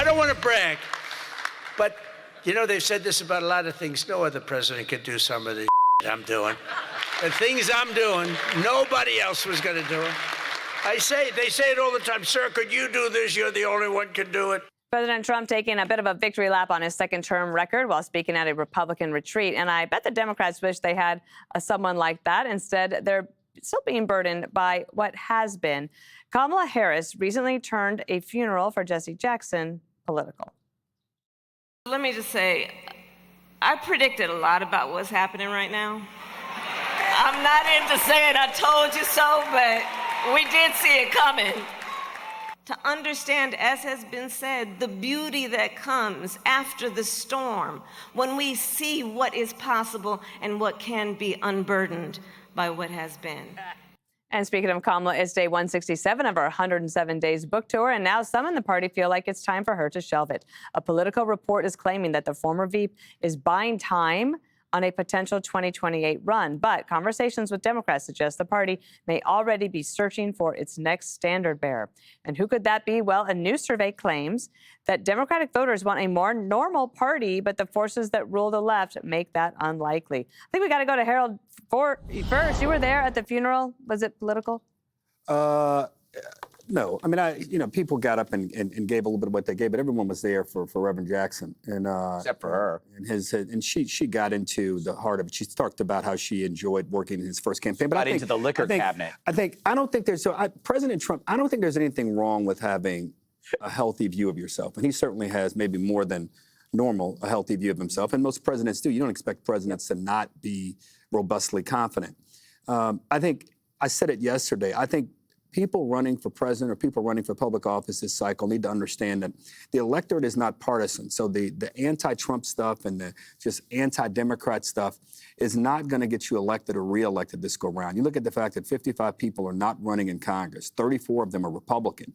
don't want to brag, but, you know, they've said this about a lot of things. No other president could do some of the I'm doing. The things I'm doing, nobody else was going to do it. They say it all the time. Sir, could you do this? You're the only one can do it. President Trump taking a bit of a victory lap on his second-term record while speaking at a Republican retreat. And I bet the Democrats wish they had someone like that. Instead, they're still being burdened by what has been. Kamala Harris recently turned a funeral for Jesse Jackson political. Let me just say, I predicted a lot about what's happening right now. I'm not into saying I told you so, but we did see it coming. To understand, as has been said, the beauty that comes after the storm, when we see what is possible and what can be unburdened by what has been. And speaking of Kamala, it's day 167 of our 107 Days book tour, and now some in the party feel like it's time for her to shelve it. A Politico report is claiming that the former VP is buying time on a potential 2028 run. But conversations with Democrats suggest the party may already be searching for its next standard bearer. And who could that be? Well, a new survey claims that Democratic voters want a more normal party, but the forces that rule the left make that unlikely. I think we got to go to Harold first. You were there at the funeral. Was it political? No, I mean, people got up and gave a little bit of what they gave, but everyone was there for Reverend Jackson, and except for her. And she got into the heart of it. She talked about how she enjoyed working in his first campaign. But Into the liquor cabinet. President Trump. I don't think there's anything wrong with having a healthy view of yourself, and he certainly has maybe more than normal a healthy view of himself. And most presidents do. You don't expect presidents to not be robustly confident. I think I said it yesterday. I think people running for president or people running for public office this cycle need to understand that the electorate is not partisan. So the anti-Trump stuff and the just anti-Democrat stuff is not going to get you elected or reelected this go round. You look at the fact that 55 people are not running in Congress. 34 of them are Republican.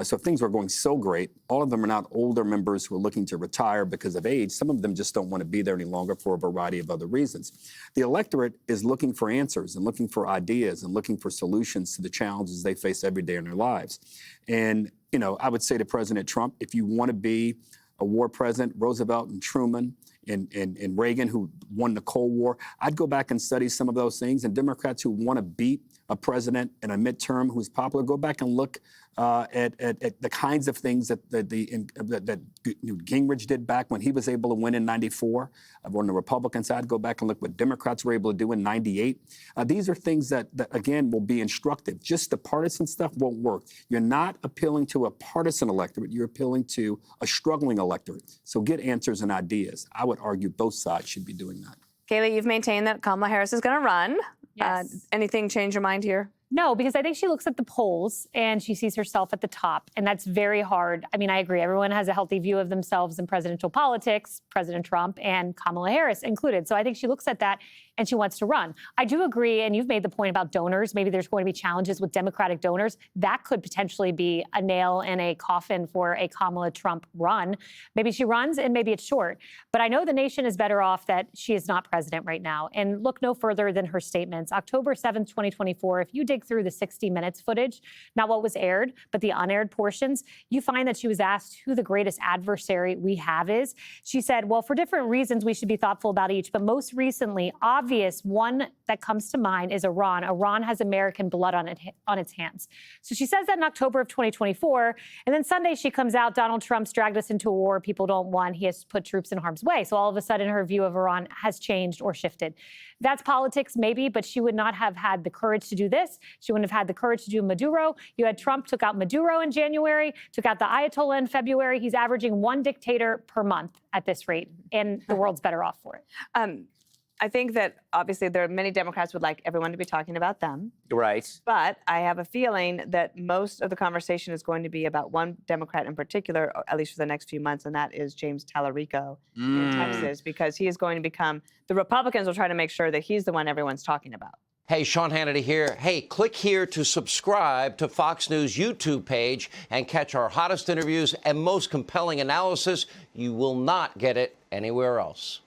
So if things were going so great, all of them are not older members who are looking to retire because of age. Some of them just don't want to be there any longer for a variety of other reasons. The electorate is looking for answers and looking for ideas and looking for solutions to the challenges they face every day in their lives. And, I would say to President Trump, if you want to be a war president, Roosevelt and Truman and Reagan, who won the Cold War, I'd go back and study some of those things. And Democrats who want to beat a president in a midterm who's popular, go back and look at the kinds of things that Gingrich did back when he was able to win in '94. On the Republican side, go back and look what Democrats were able to do in '98. These are things that, again, will be instructive. Just the partisan stuff won't work. You're not appealing to a partisan electorate. You're appealing to a struggling electorate. So get answers and ideas. I would argue both sides should be doing that. Kayleigh, you've maintained that Kamala Harris is going to run. Yes. Anything change your mind here? No, because I think she looks at the polls and she sees herself at the top, and that's very hard. I mean, I agree. Everyone has a healthy view of themselves in presidential politics, President Trump and Kamala Harris included. So I think she looks at that and she wants to run. I do agree, and you've made the point about donors. Maybe there's going to be challenges with Democratic donors. That could potentially be a nail in a coffin for a Kamala Trump run. Maybe she runs and maybe it's short. But I know the nation is better off that she is not president right now. And look no further than her statements. October 7th, 2024, if you dig through the 60 Minutes footage, not what was aired, but the unaired portions, you find that she was asked who the greatest adversary we have is. She said, well, for different reasons, we should be thoughtful about each. But most recently, obvious one that comes to mind is Iran. Iran has American blood on its hands. So she says that in October of 2024. And then Sunday she comes out, Donald Trump's dragged us into a war people don't want. He has put troops in harm's way. So all of a sudden her view of Iran has changed or shifted. That's politics, maybe, but she would not have had the courage to do this. She wouldn't have had the courage to do Maduro. You had Trump took out Maduro in January, took out the Ayatollah in February. He's averaging one dictator per month at this rate, and the world's better off for it. I think that obviously there are many Democrats would like everyone to be talking about them. Right. But I have a feeling that most of the conversation is going to be about one Democrat in particular, or at least for the next few months, and that is James Tallarico in Texas, because he is going to become, the Republicans will try to make sure that he's the one everyone's talking about. Hey, Sean Hannity here. Hey, click here to subscribe to Fox News YouTube page and catch our hottest interviews and most compelling analysis. You will not get it anywhere else.